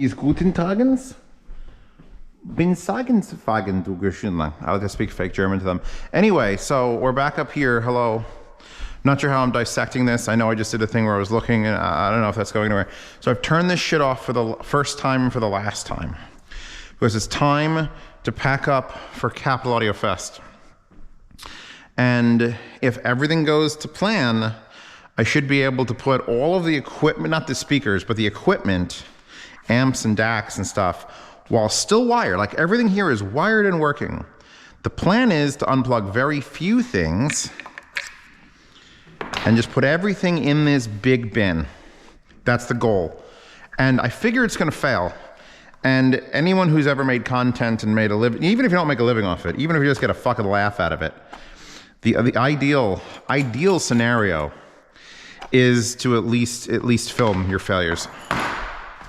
Is guten Tagens? Bin sagen, du Geschindler. I like to speak fake German to them. Anyway, so we're back up here. Hello. Not sure how I'm dissecting this. I know I just did a thing where I was looking, and I don't know if that's going anywhere. So I've turned this shit off for the first time and for the last time. Because it's time to pack up for Capital Audiofest. And if everything goes to plan, I should be able to put all of the equipment, not the speakers, but the equipment, amps and DACs and stuff, while still wired. Like everything here is wired and working. The plan is to unplug very few things and just put everything in this big bin. That's the goal. And I figure it's gonna fail. And anyone who's ever made content and made a living, even if you don't make a living off it, even if you just get a fucking laugh out of it, the ideal scenario is to at least film your failures.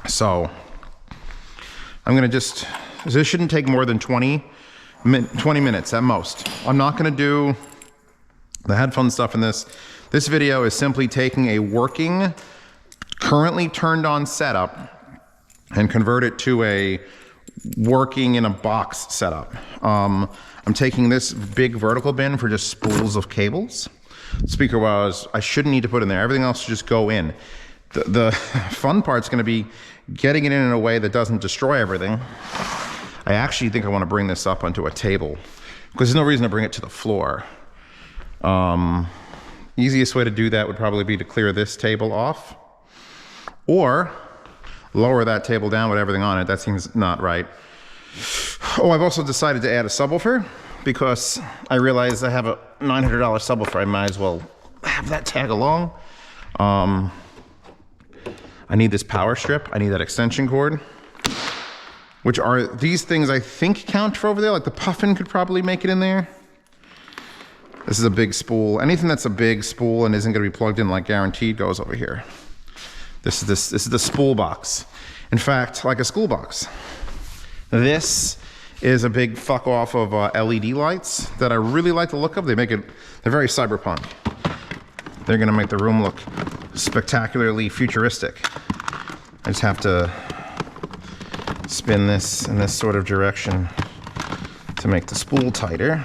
So I'm gonna this shouldn't take more than 20 minutes at most. I'm not gonna do the headphone stuff in this. This video is simply taking a working, currently turned on setup and convert it to a working in a box setup. I'm taking this big vertical bin for just spools of cables. Speaker wires, I shouldn't need to put in there. Everything else should just go in. The fun part's gonna be getting it in a way that doesn't destroy everything. I actually think I wanna bring this up onto a table because there's no reason to bring it to the floor. Easiest way to do that would probably be to clear this table off or lower that table down with everything on it. That seems not right. Oh, I've also decided to add a subwoofer because I realized I have a $900 subwoofer. I might as well have that tag along. I need this power strip. I need that extension cord, which are these things I think count for over there. Like the puffin could probably make it in there. This is a big spool. Anything that's a big spool and isn't gonna be plugged in like guaranteed goes over here. This is the spool box. In fact, like a school box. This is a big fuck off of LED lights that I really like the look of. They're very cyberpunk. They're gonna make the room look spectacularly futuristic. I just have to spin this in this sort of direction to make the spool tighter.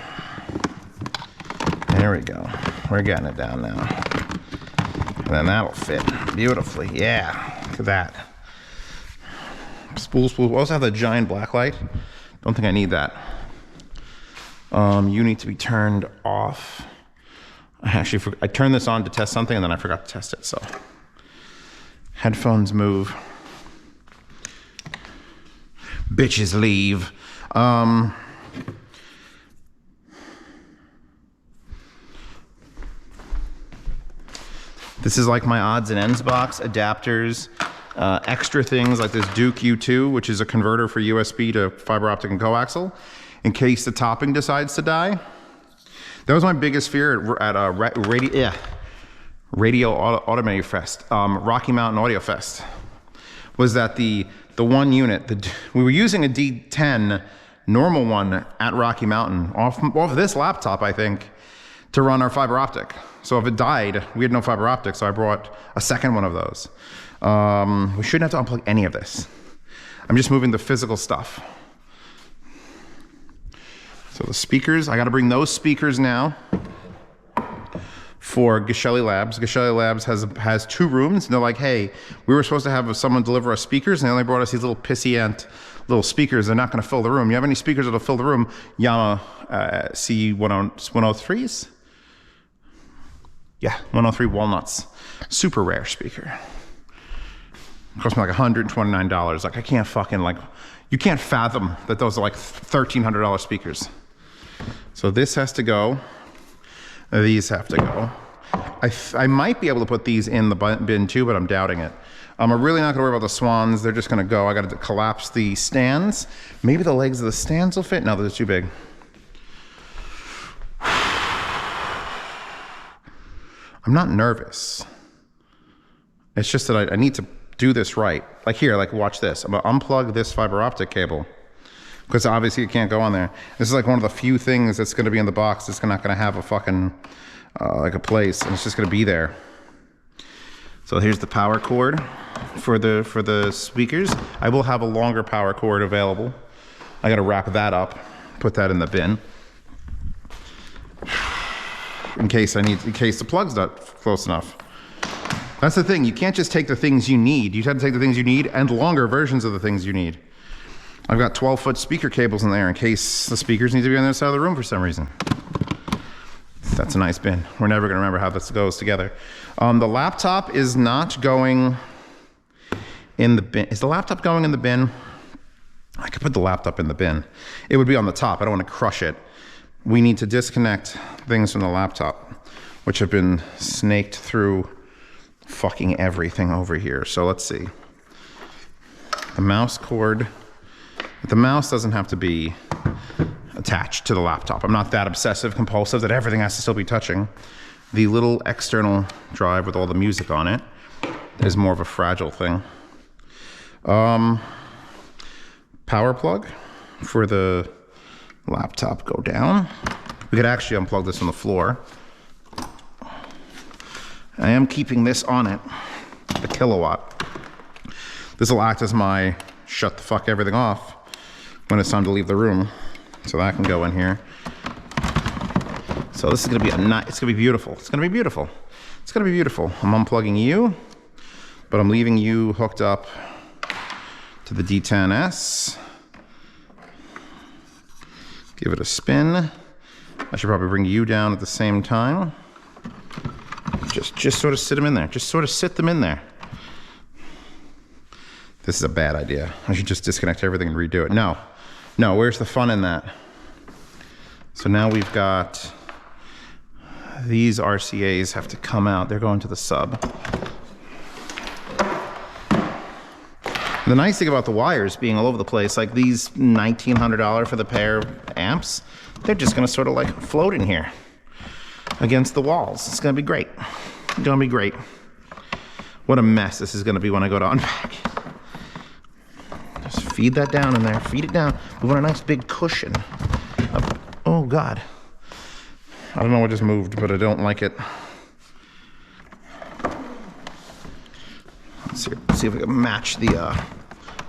There we go. We're getting it down now. And then that'll fit beautifully. Yeah, look at that. Spool. We also have the giant black light. Don't think I need that. You need to be turned off. I turned this on to test something and then I forgot to test it, so. Headphones move. Bitches leave. This is like my odds and ends box, adapters, extra things like this Duke U2, which is a converter for USB to fiber optic and coaxial, in case the topping decides to die. That was my biggest fear at Audiofest, Rocky Mountain Audiofest, was that the one unit, we were using a D10 normal one at Rocky Mountain off this laptop, I think, to run our fiber optic. So if it died, we had no fiber optic, so I brought a second one of those. We shouldn't have to unplug any of this. I'm just moving the physical stuff. So the speakers, I gotta bring those speakers now for Geshelli Labs. Geshelli Labs has 2 rooms, and they're like, hey, we were supposed to have someone deliver us speakers, and they only brought us these little pissy ant little speakers. They're not gonna fill the room. You have any speakers that'll fill the room? Yamaha C103s? Yeah, 103 walnuts. Super rare speaker. Cost me like $129. Like I can't fucking you can't fathom that those are like $1,300 speakers. So this has to go. These have to go. I might be able to put these in the bin too, but I'm doubting it. I'm really not gonna worry about the swans. They're just gonna go. I gotta collapse the stands. Maybe the legs of the stands will fit. No, they're too big. I'm not nervous. It's just that I need to do this right. Like here, like watch this. I'm gonna unplug this fiber optic cable because obviously it can't go on there. This is like one of the few things that's gonna be in the box that's not gonna have a fucking, like a place, and it's just gonna be there. So here's the power cord for the speakers. I will have a longer power cord available. I gotta wrap that up, put that in the bin. In case the plug's not close enough. That's the thing, you can't just take the things you need. You have to take the things you need and longer versions of the things you need. I've got 12-foot speaker cables in there in case the speakers need to be on the other side of the room for some reason. That's a nice bin. We're never gonna remember how this goes together. The laptop is not going in the bin. Is the laptop going in the bin? I could put the laptop in the bin. It would be on the top. I don't want to crush it. We need to disconnect things from the laptop, which have been snaked through fucking everything over here. So let's see. The mouse cord. The mouse doesn't have to be attached to the laptop. I'm not that obsessive compulsive that everything has to still be touching. The little external drive with all the music on it is more of a fragile thing. Power plug for the laptop go down. We could actually unplug this on the floor. I am keeping this on it, the kilowatt. This will act as my shut the fuck everything off when it's time to leave the room. So that can go in here. So this is gonna be it's gonna be beautiful. It's gonna be beautiful. It's gonna be beautiful. I'm unplugging you, but I'm leaving you hooked up to the D10S. Give it a spin. I should probably bring you down at the same time. Just sort of sit them in there. Just sort of sit them in there. This is a bad idea. I should just disconnect everything and redo it. No, where's the fun in that? So now we've got, these RCAs have to come out. They're going to the sub. The nice thing about the wires being all over the place, like these $1,900 for the pair amps, they're just gonna sort of like float in here against the walls. It's gonna be great. It's gonna be great. What a mess this is gonna be when I go to unpack. Just feed that down in there, feed it down. We want a nice big cushion. Oh God. I don't know what just moved, but I don't like it. Let's see if we can match the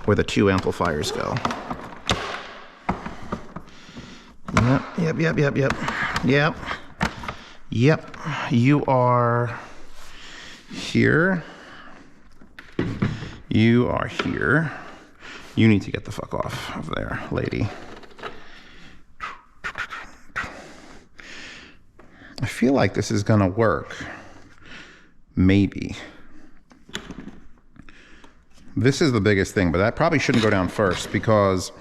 where the two amplifiers go. Yep. You are here. You are here. You need to get the fuck off of there, lady. I feel like this is gonna work. Maybe. This is the biggest thing, but that probably shouldn't go down first because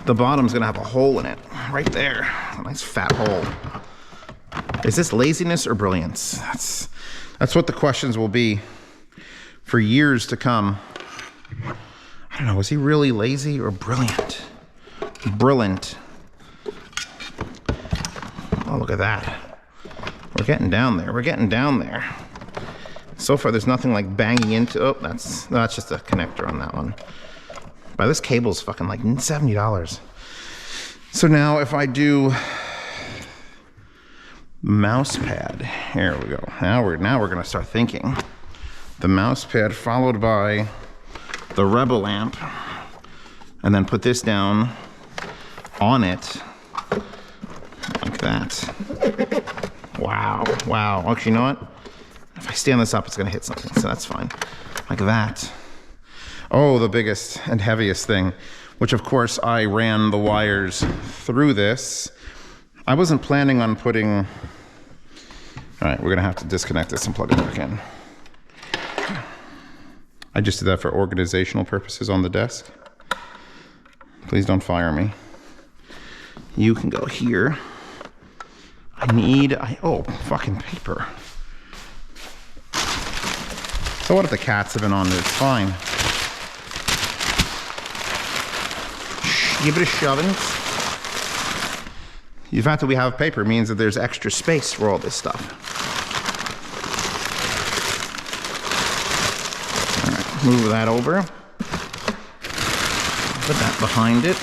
the bottom's gonna have a hole in it, right there. A nice fat hole. Is this laziness or brilliance? That's what the questions will be for years to come. I don't know, is he really lazy or brilliant? Brilliant. Oh, look at that. We're getting down there. We're getting down there. So far, there's nothing like banging into. Oh, that's just a connector on that one. But this cable's fucking like $70. So now, if I do mouse pad, here we go. Now we're gonna start thinking. The mouse pad followed by the Rebel amp, and then put this down on it like that. Wow. Actually, you know what? If I stand this up, it's gonna hit something, so that's fine. Like that. Oh, the biggest and heaviest thing, which of course I ran the wires through this. I wasn't planning on putting... All right, we're gonna have to disconnect this and plug it back in. I just did that for organizational purposes on the desk. Please don't fire me. You can go here. Oh, fucking paper. So what if the cats have been on it? It's fine. Give it a shoving. The fact that we have paper means that there's extra space for all this stuff. All right, move that over. Put that behind it.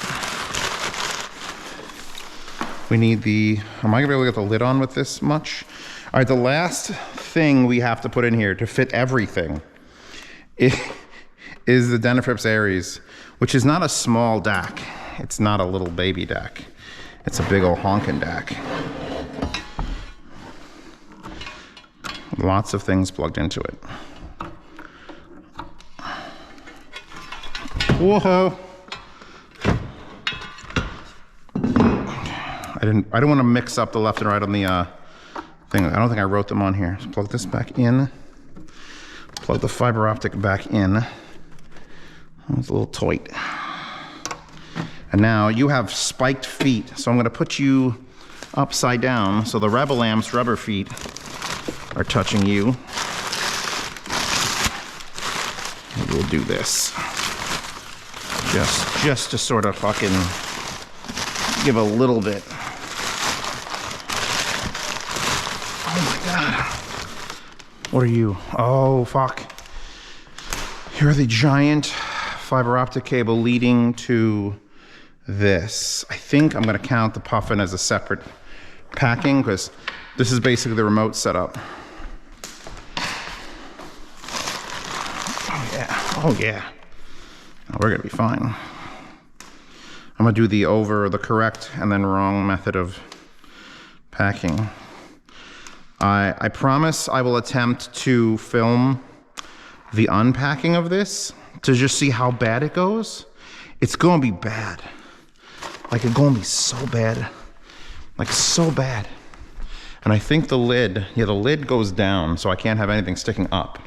We need the, am I gonna be able to get the lid on with this much? All right, the last thing we have to put in here to fit everything is the Denafrips Aries, which is not a small DAC. It's not a little baby DAC. It's a big old honkin' DAC. Lots of things plugged into it. Whoa! I don't want to mix up the left and right on the thing. I don't think I wrote them on here. So plug this back in. Plug the fiber optic back in. It's a little tight. And now you have spiked feet, so I'm going to put you upside down so the Rebel Amps rubber feet are touching you. And we'll do this. Just to sort of fucking give a little bit. Oh my God. What are you? Oh, fuck. You're the giant fiber optic cable leading to this. I think I'm gonna count the puffin as a separate packing because this is basically the remote setup. Oh yeah, oh yeah. Oh, we're gonna be fine. I'm gonna do the correct and then wrong method of packing. I promise I will attempt to film the unpacking of this to just see how bad it goes. It's gonna be bad. Like, it's gonna be so bad. Like, so bad. And I think the lid, yeah, the lid goes down, so I can't have anything sticking up.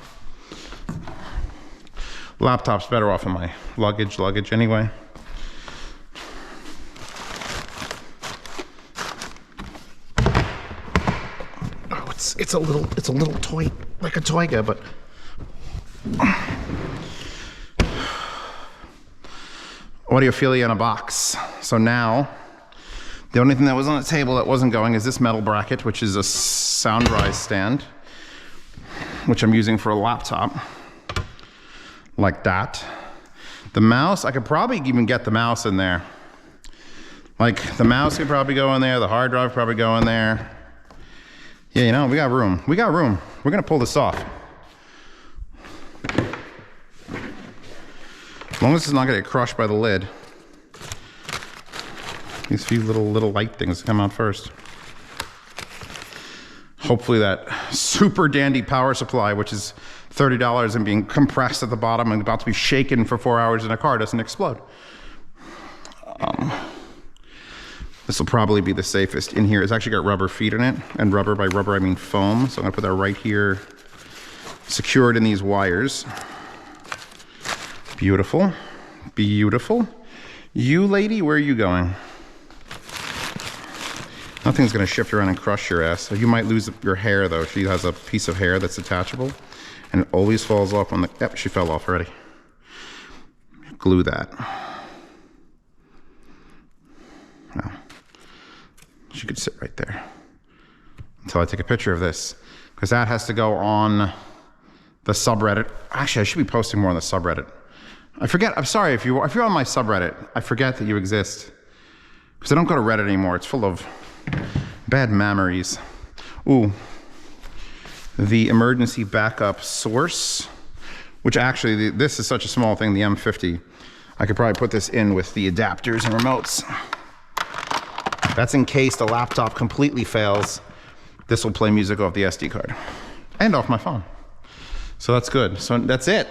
Laptop's better off in my luggage anyway. Oh, it's a little toy, like a Toyga, but Audiophilia in a box. So now, the only thing that was on the table that wasn't going is this metal bracket, which is a sound rise stand, which I'm using for a laptop, like that. The mouse, I could probably even get the mouse in there. Like, the mouse could probably go in there, the hard drive probably go in there. Yeah, you know, we got room. We got room. We're gonna pull this off. As long as it's not gonna get crushed by the lid. These few little light things come out first. Hopefully that super dandy power supply, which is $30 and being compressed at the bottom and about to be shaken for 4 hours in a car, doesn't explode. This will probably be the safest in here. It's actually got rubber feet in it, and rubber, by rubber I mean foam. So I'm gonna put that right here, secured in these wires. Beautiful, beautiful. You lady, where are you going? Nothing's gonna shift around and crush your ass. So you might lose your hair though. She has a piece of hair that's attachable and it always falls off on the, yep, she fell off already. Glue that. Well, she could sit right there until I take a picture of this, because that has to go on the subreddit. Actually, I should be posting more on the subreddit. I forget, I'm sorry, if you're on my subreddit, I forget that you exist. Because I don't go to Reddit anymore, it's full of bad memories. Ooh, the emergency backup source, which actually, this is such a small thing, the M50. I could probably put this in with the adapters and remotes. That's in case the laptop completely fails. This will play music off the SD card and off my phone. So that's good. So that's it.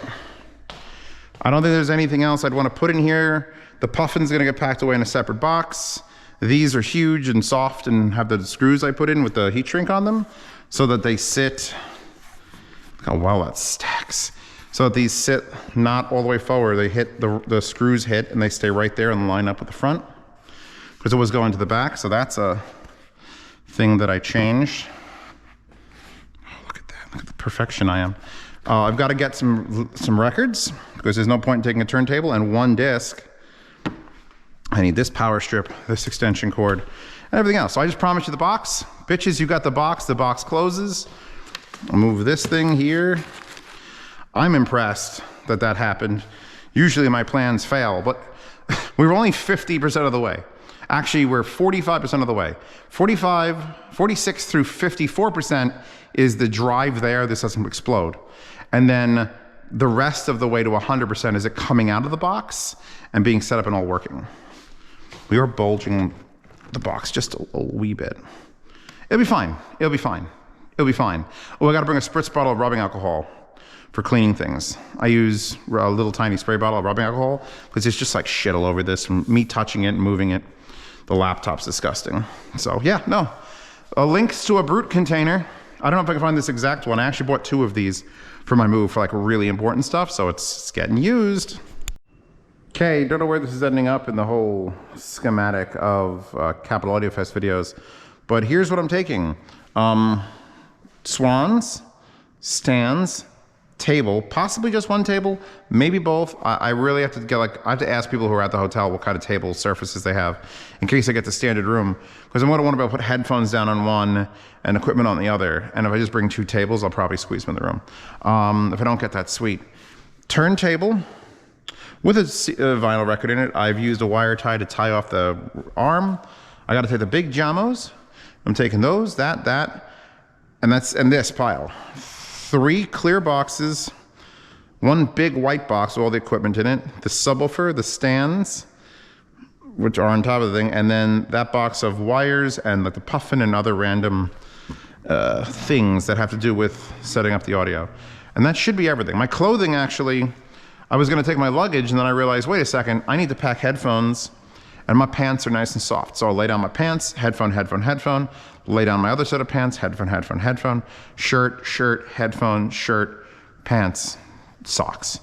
I don't think there's anything else I'd want to put in here. The puffin's gonna get packed away in a separate box. These are huge and soft and have the screws I put in with the heat shrink on them so that they sit, look how well that stacks. So that these sit not all the way forward. They hit, the screws hit and they stay right there and line up with the front. Because it was going to the back, so that's a thing that I changed. Oh, look at that, look at the perfection I am. I've got to get some records, because there's no point in taking a turntable, and one disc. I need this power strip, this extension cord, and everything else. So I just promised you the box. Bitches, you got the box closes. I'll move this thing here. I'm impressed that that happened. Usually my plans fail, but we were only 50% of the way. Actually, we're 45% of the way. 46 through 54% is the drive there. This doesn't explode. And then the rest of the way to 100% is it coming out of the box and being set up and all working. We are bulging the box just a wee bit. It'll be fine. It'll be fine. It'll be fine. Oh, I got to bring a spritz bottle of rubbing alcohol for cleaning things. I use a little tiny spray bottle of rubbing alcohol because it's just like shit all over this. From me touching it and moving it, the laptop's disgusting. So yeah, no. Links to a Brute container. I don't know if I can find this exact one. I actually bought 2 of these for my move for like really important stuff, so it's getting used. Okay, don't know where this is ending up in the whole schematic of Capital Audiofest videos, but here's what I'm taking. Swans, stands, table, possibly just one table, maybe both. I really have to get I have to ask people who are at the hotel what kind of table surfaces they have in case I get the standard room, because I'm going to want to be able to put headphones down on one and equipment on the other, and if I just bring 2 tables, I'll probably squeeze them in the room. If I don't get that suite. Turntable with a vinyl record in it. I've used a wire tie to tie off the arm. I got to take the big jamos. I'm taking those, that, and this pile. 3 clear boxes, 1 big white box with all the equipment in it, the subwoofer, the stands, which are on top of the thing, and then that box of wires and like the puffin and other random things that have to do with setting up the audio. And that should be everything. My clothing, actually, I was going to take my luggage, and then I realized, wait a second, I need to pack headphones, and my pants are nice and soft. So I'll lay down my pants, headphone, headphone, headphone, lay down my other set of pants, headphone, headphone, headphone, shirt, headphone, shirt, pants, socks.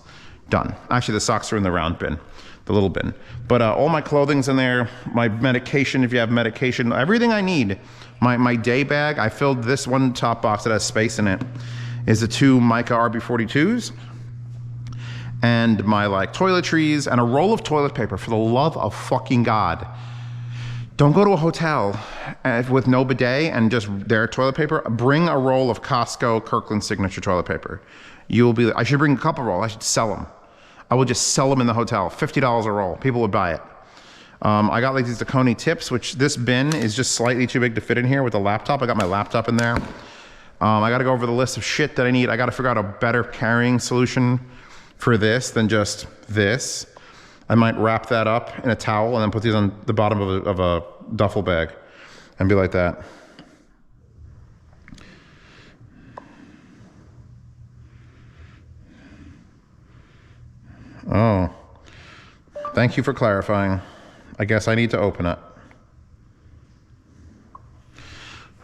Done. Actually, the socks are in the round bin, the little bin. But all my clothing's in there, my medication, if you have medication, everything I need. My day bag, I filled this one top box that has space in it, is the 2 Mica RB42s, and my like toiletries, and a roll of toilet paper. For the love of fucking God. Don't go to a hotel with no bidet and just their toilet paper. Bring a roll of Costco Kirkland Signature toilet paper. You'll be, I should bring a couple rolls. I should sell them. I will just sell them in the hotel. $50 a roll. People would buy it. I got like these Dakoni tips, which this bin is just slightly too big to fit in here with the laptop. I got my laptop in there. I got to go over the list of shit that I need. I got to figure out a better carrying solution for this than just this. I might wrap that up in a towel and then put these on the bottom of a duffel bag and be like that. Oh, thank you for clarifying. I guess I need to open it.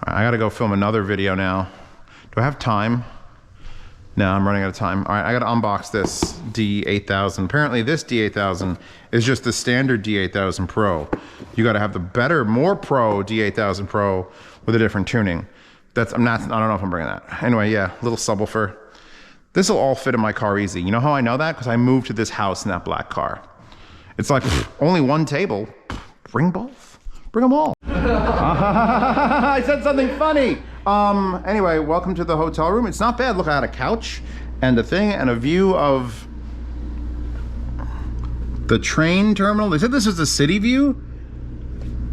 I gotta go film another video now. Do I have time? No, I'm running out of time. All right, I gotta unbox this D8000. Apparently this D8000 is just the standard D8000 Pro. You gotta have the better, more pro D8000 Pro with a different tuning. I don't know if I'm bringing that. Anyway, yeah, little subwoofer. This will all fit in my car easy. You know how I know that? Because I moved to this house in that black car. It's like, only one table. Bring both. Bring them all. I said something funny. Anyway, welcome to the hotel room. It's not bad. Look, I had a couch and a thing and a view of the train terminal. They said this was the city view.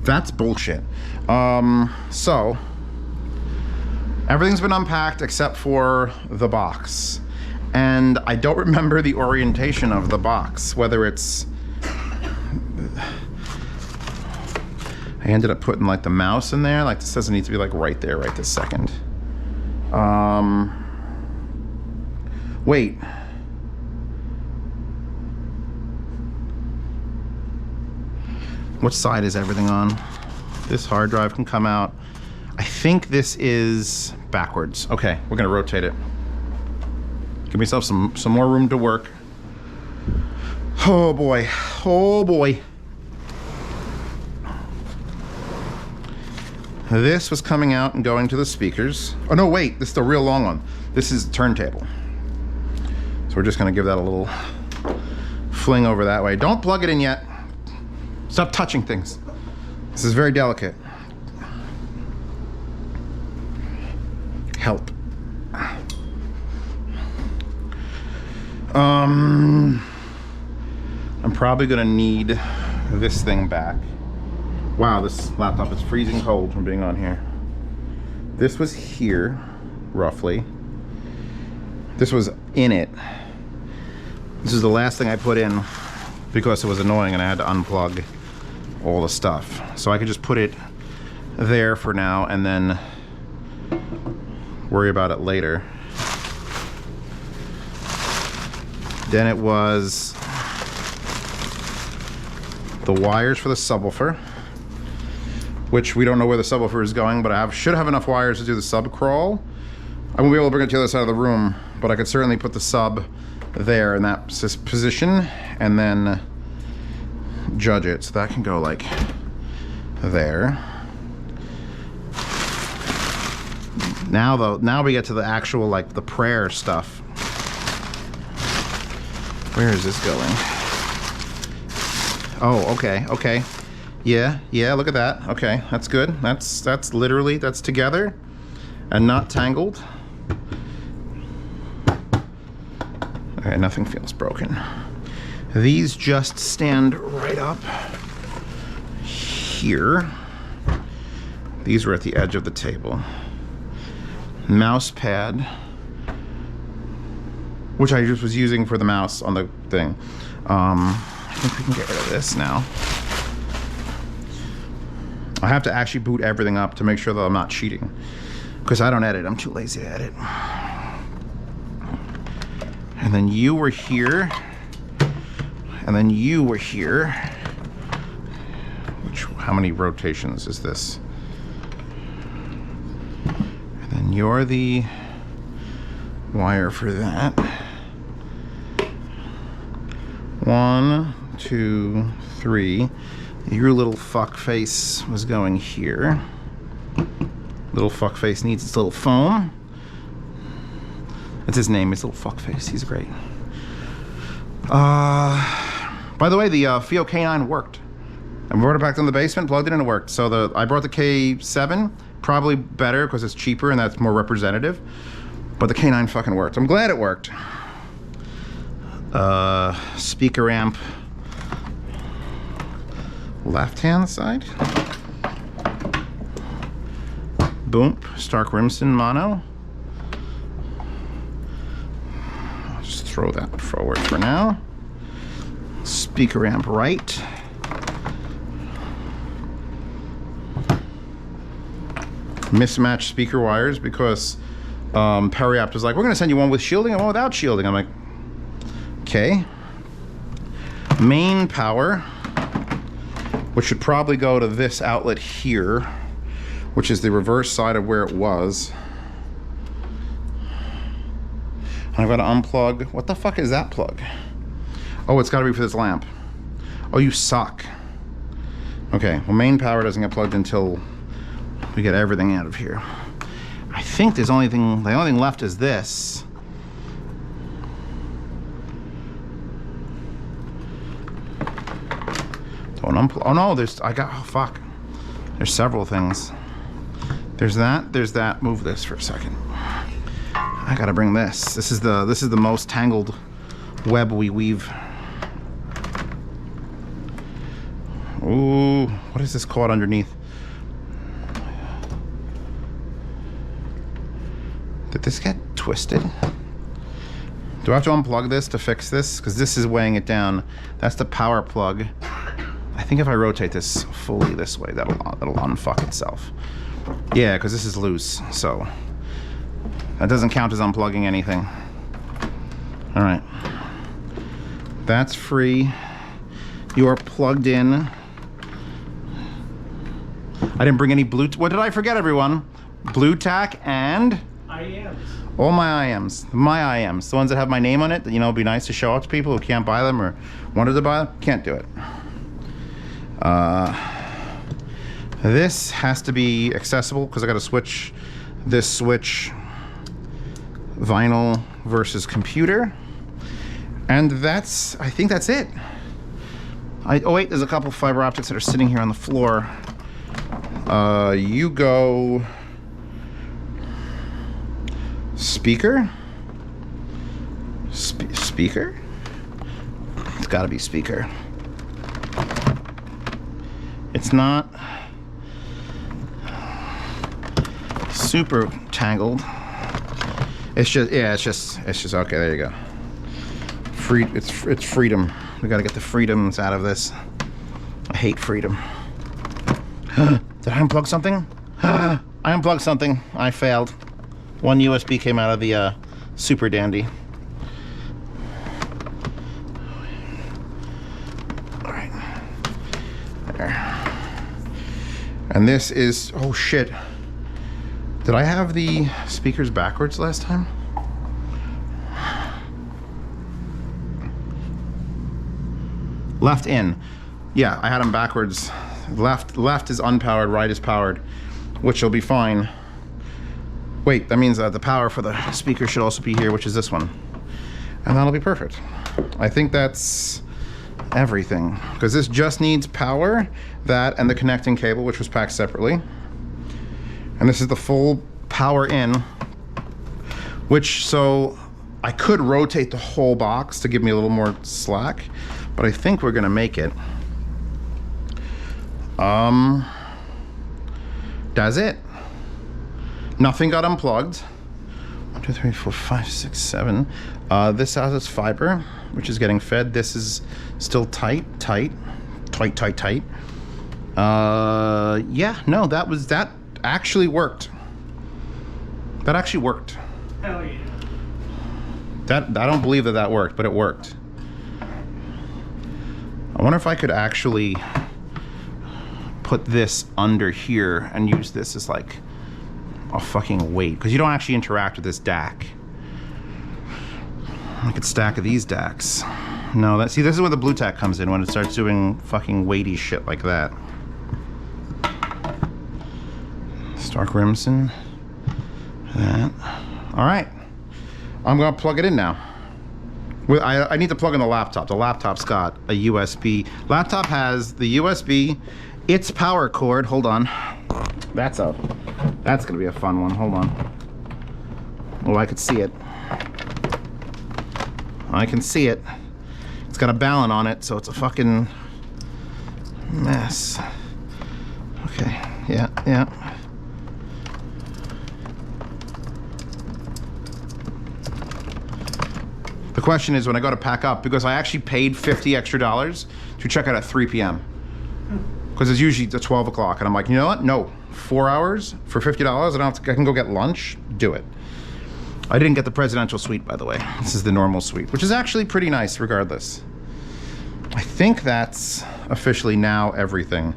That's bullshit. So everything's been unpacked except for the box. And I don't remember the orientation of the box, whether it's, I ended up putting like the mouse in there. Like this doesn't need to be like right there right this second. Wait. Which side is everything on? This hard drive can come out. I think this is backwards. Okay, we're gonna rotate it. Give myself some more room to work. Oh boy, oh boy. This was coming out and going to the speakers. Oh no, wait, this is the real long one. This is the turntable. So we're just gonna give that a little fling over that way. Don't plug it in yet. Stop touching things. This is very delicate. Help. I'm probably gonna need this thing back. Wow, this laptop is freezing cold from being on here. This was here, roughly. This was in it. This is the last thing I put in because it was annoying and I had to unplug all the stuff. So I could just put it there for now and then worry about it later. Then it was the wires for the subwoofer, which we don't know where the subwoofer is going, but I should have enough wires to do the sub crawl. I won't be able to bring it to the other side of the room, but I could certainly put the sub there in that position and then judge it. So that can go like there. Now though, now we get to the actual like the prayer stuff. Where is this going? Oh, okay, okay. Yeah, look at that. Okay, that's good. That's literally, that's together and not tangled. Okay, nothing feels broken. These just stand right up here. These were at the edge of the table. Mouse pad, which I just was using for the mouse on the thing. I think we can get rid of this now. I have to actually boot everything up to make sure that I'm not cheating, because I don't edit. I'm too lazy to edit. And then you were here, and then you were here. Which, how many rotations is this? And then you're the wire for that. 1, 2, 3. Your little fuck face was going here. Little fuck face needs its little foam. That's his name, his little fuck face. He's great. By the way, the FIO K9 worked. I brought it back to the basement, plugged it in, and it worked. So I brought the K7, probably better because it's cheaper and that's more representative. But the K9 fucking worked. I'm glad it worked. Speaker amp. Left-hand side. Boom. Stark Rimson mono. I'll just throw that forward for now. Speaker amp right. Mismatched speaker wires because Periapt was like, we're going to send you one with shielding and one without shielding. I'm like, okay. Main power, which should probably go to this outlet here, which is the reverse side of where it was. And I've got to unplug. What the fuck is that plug? Oh, it's got to be for this lamp. Oh, you suck. Okay, well, main power doesn't get plugged until we get everything out of here. I think the only thing left is this. Don't unplug. Oh no, oh fuck. There's several things. There's that. Move this for a second. I gotta bring this. This is the most tangled web we weave. Ooh, what is this caught underneath? Did this get twisted? Do I have to unplug this to fix this? Because this is weighing it down. That's the power plug. I think if I rotate this fully this way, that'll unfuck itself. Yeah, because this is loose, so that doesn't count as unplugging anything. All right, that's free. You are plugged in. I didn't bring any blue. What did I forget, everyone? Blue tack and IEMs. All my IEMs, the ones that have my name on it. That, you know, it'd be nice to show off to people who can't buy them or wanted to buy them. Can't do it. This has to be accessible because I got to switch this switch vinyl versus computer, and I think that's it. Oh wait, there's a couple fiber optics that are sitting here on the floor. You go speaker. Speaker? It's got to be speaker. It's not super tangled. It's just, yeah, it's just okay. There you go. It's freedom. We gotta get the freedoms out of this. I hate freedom. Did I unplug something? I unplugged something. I failed. One USB came out of the Super Dandy. All right. There. And this is, oh shit. Did I have the speakers backwards last time? Left in. Yeah, I had them backwards. Left is unpowered, right is powered, which will be fine. Wait, that means that the power for the speaker should also be here, which is this one. And that'll be perfect. I think that's everything, because this just needs power, that, and the connecting cable, which was packed separately. And this is the full power in, which, so I could rotate the whole box to give me a little more slack, but I think we're gonna make it. That's it. Nothing got unplugged. 1, 2, 3, 4, 5, 6, 7. This has its fiber, which is getting fed. This is still tight. Yeah, no, that actually worked. That actually worked. Hell yeah. I don't believe that worked, but it worked. I wonder if I could actually put this under here and use this as like a fucking weight, because you don't actually interact with this DAC. I could stack these DACs. No, see, this is where the blue tack comes in, when it starts doing fucking weighty shit like that. Stark Rimson. That. All right. I'm gonna plug it in now. I need to plug in the laptop. The laptop's got a USB. Laptop has the USB, its power cord. Hold on. That's gonna be a fun one. Hold on. Oh, I could see it. I can see it. It's got a balun on it, so it's a fucking mess. Okay, yeah. The question is, when I go to pack up, because I actually paid $50 extra to check out at 3 p.m. Because it's usually at 12 o'clock, and I'm like, you know what? No, 4 hours for $50. I can go get lunch. Do it. I didn't get the presidential suite, by the way. This is the normal suite, which is actually pretty nice regardless. I think that's officially now everything,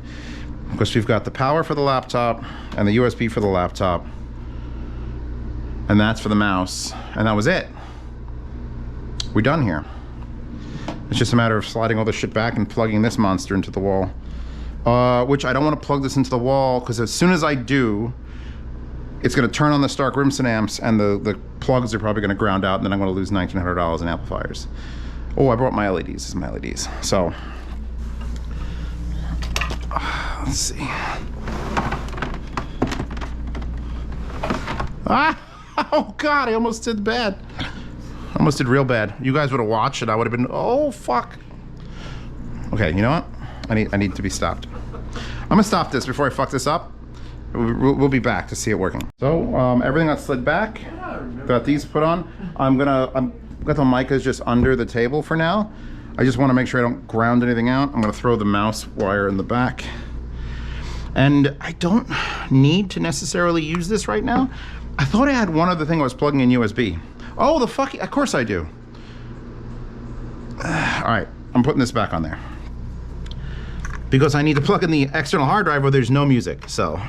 because we've got the power for the laptop and the USB for the laptop, and that's for the mouse, and that was it. We're done here. It's just a matter of sliding all this shit back and plugging this monster into the wall, which I don't want to plug this into the wall, because as soon as I do, it's going to turn on the Stark Rimson amps, and the plugs are probably going to ground out, and then I'm going to lose $1,900 in amplifiers. Oh, I brought my LEDs. This is my LEDs. So, let's see. Ah! Oh God, I almost did bad. I almost did real bad. You guys would have watched it. I would have been, oh fuck. Okay, you know what? I need to be stopped. I'm gonna stop this before I fuck this up. We'll be back to see it working. So everything got slid back. Got these put on. I'm got the micas just under the table for now. I just want to make sure I don't ground anything out. I'm gonna throw the mouse wire in the back. And I don't need to necessarily use this right now. I thought I had one other thing I was plugging in USB. Oh, the fuck, of course I do. All right, I'm putting this back on there, because I need to plug in the external hard drive where there's no music. So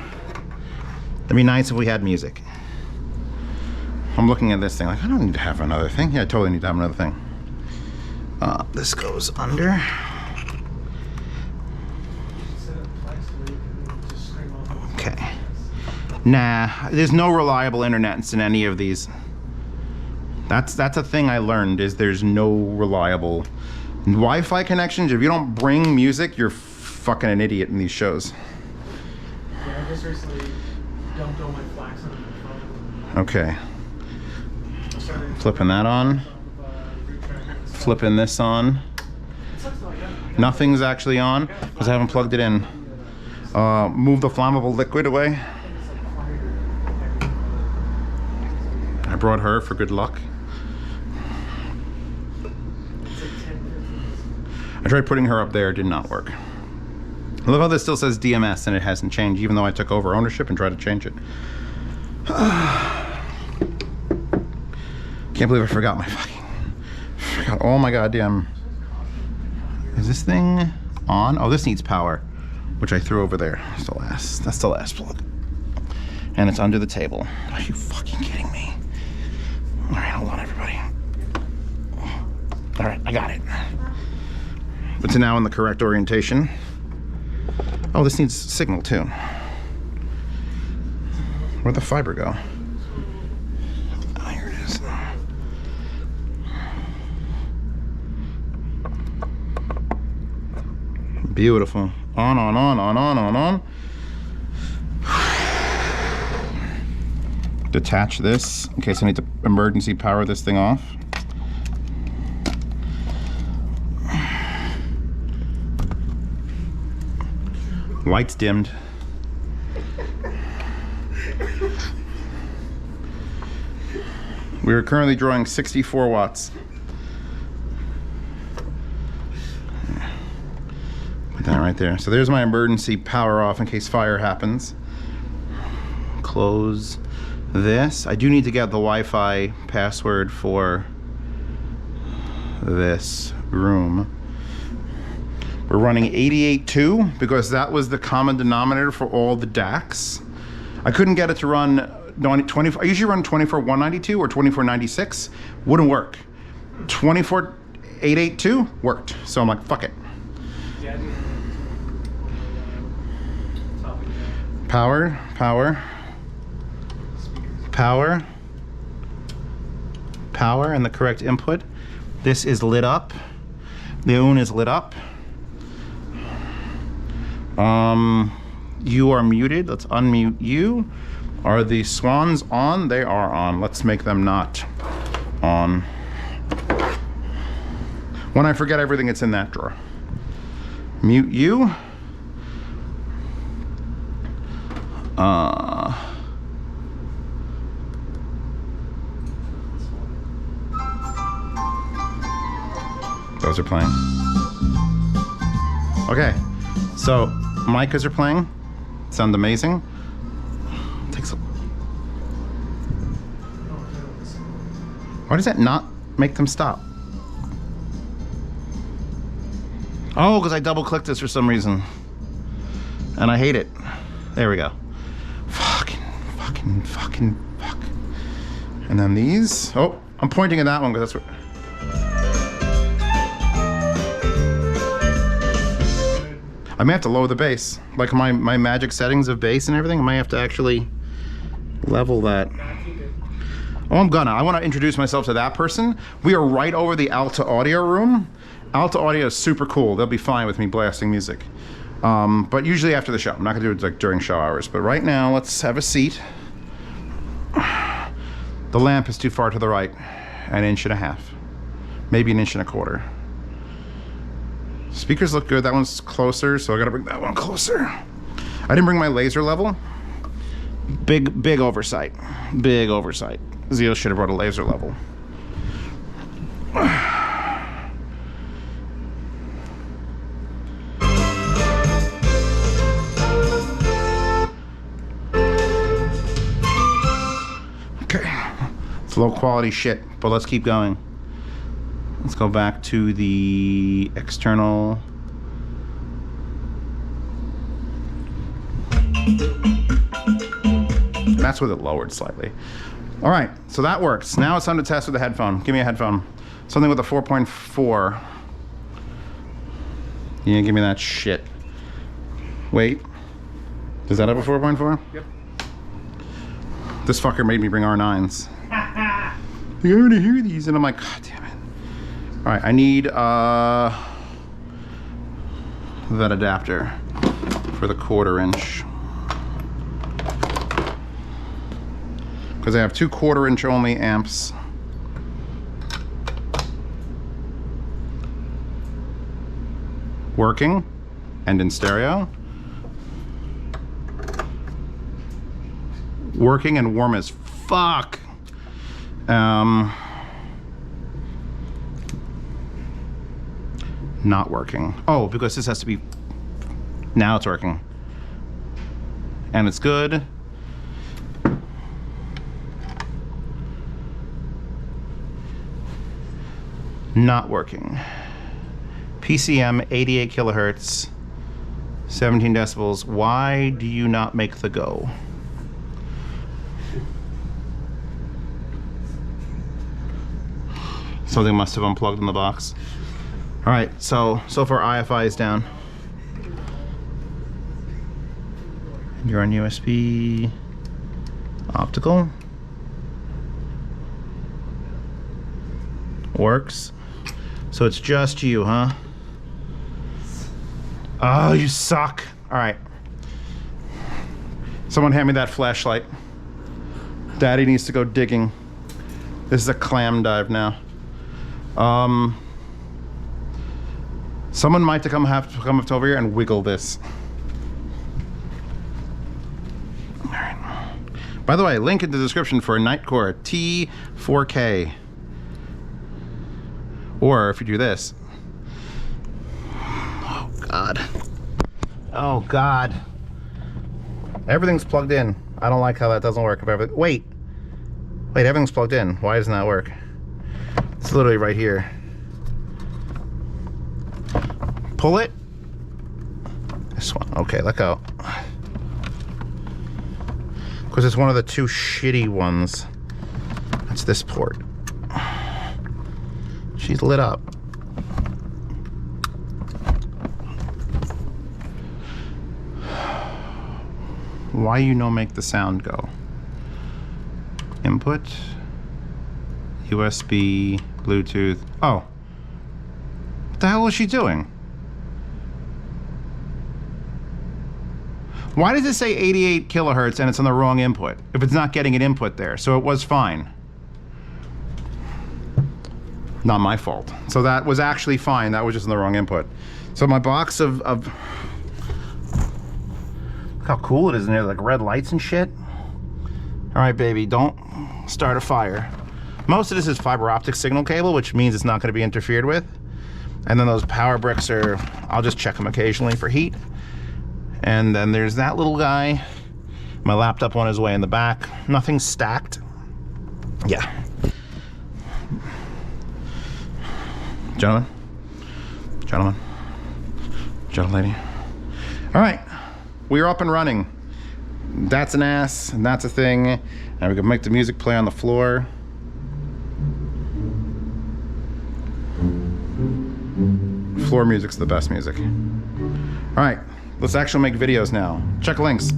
it'd be nice if we had music. I'm looking at this thing like, I don't need to have another thing. Yeah, I totally need to have another thing. This goes under. Okay. Nah, there's no reliable internet in any of these. That's a thing I learned, is there's no reliable Wi-Fi connections. If you don't bring music, you're fucking an idiot in these shows. Yeah, I just recently dumped all my flax on my phone. Okay. Flipping that on. Flipping this on. Nothing's actually on because I haven't plugged it in. Move the flammable liquid away. I brought her for good luck. I tried putting her up there, it did not work. I love how this still says DMS and it hasn't changed, even though I took over ownership and tried to change it. Can't believe I forgot all my goddamn... Is this thing on? Oh, this needs power, which I threw over there. That's the last plug. And it's under the table. Are you fucking kidding me? All right, hold on, everybody. All right, I got it. It's now in the correct orientation. Oh, this needs signal too. Where'd the fiber go? Oh, here it is. Beautiful. On, on, on, on, on, on, on. Detach this in case I need to emergency power this thing off. Lights dimmed. We are currently drawing 64 watts. Put that right there. So there's my emergency power off in case fire happens. Close this. I do need to get the Wi-Fi password for this room. We're running 88.2 because that was the common denominator for all the DACs. I couldn't get it to run 24. I usually run 24.192 or 24.96. Wouldn't work. 24.882 worked. So I'm like, fuck it. Power, power, power, power, and the correct input. This is lit up. The OON is lit up. You are muted. Let's unmute you. Are the swans on? They are on. Let's make them not on. When I forget everything, it's in that drawer. Mute you. Those are playing. Okay, so micas are playing. Sound amazing. Takes a... Why does that not make them stop? Oh, because I double-clicked this for some reason. And I hate it. There we go. Fuck. And then these. Oh, I'm pointing at that one because that's what... I may have to lower the bass. Like my magic settings of bass and everything, I might have to actually level that. Oh, I want to introduce myself to that person. We are right over the Alta Audio room. Alta Audio is super cool. They'll be fine with me blasting music. But usually after the show. I'm not gonna do it like during show hours. But right now, let's have a seat. The lamp is too far to the right. 1.5 inches. Maybe 1.25 inches. Speakers look good. That one's closer, so I gotta bring that one closer. I didn't bring my laser level. Big oversight. Big oversight. Zeos should have brought a laser level. Okay. It's low quality shit, but let's keep going. Let's go back to the external. That's with it lowered slightly. All right, so that works. Now it's time to test with a headphone. Give me a headphone. Something with a 4.4. You didn't give me that shit. Wait. Does that have a 4.4? Yep. This fucker made me bring R9s. You already hear these, and I'm like, God damn it. All right, I need that adapter for the 1/4 inch. Because I have 2 1/4 inch only amps. Working and in stereo. Working and warm as fuck. Not working. Oh, because this has to be, now it's working. And it's good. Not working. PCM 88 kilohertz, 17 decibels. Why do you not make the go? Something must have unplugged in the box. All right, so far IFI is down. You're on USB, optical. Works. So it's just you, huh? Oh, you suck. All right. Someone hand me that flashlight. Daddy needs to go digging. This is a clam dive now. Someone might have to come up over here and wiggle this. All right. By the way, link in the description for a Nightcore T4K. Or if you do this. Oh God. Oh God. Everything's plugged in. I don't like how that doesn't work. Wait, everything's plugged in. Why doesn't that work? It's literally right here. Pull it. This one. Okay, let go. Because it's one of the two shitty ones. That's this port. She's lit up. Why you no make the sound go? Input. USB, Bluetooth. Oh. What the hell is she doing? Why does it say 88 kilohertz and it's on the wrong input? If it's not getting an input there, so it was fine. Not my fault. So that was actually fine. That was just in the wrong input. So my box of look how cool it is in there, like red lights and shit. All right, baby, don't start a fire. Most of this is fiber optic signal cable, which means it's not going to be interfered with. And then those power bricks are, I'll just check them occasionally for heat. And then there's that little guy. My laptop on his way in the back. Nothing stacked. Yeah. Gentlemen. Gentle lady. All right. We're up and running. That's an ass, and that's a thing. And we can make the music play on the floor. Floor music's the best music. All right. Let's actually make videos now. Check links.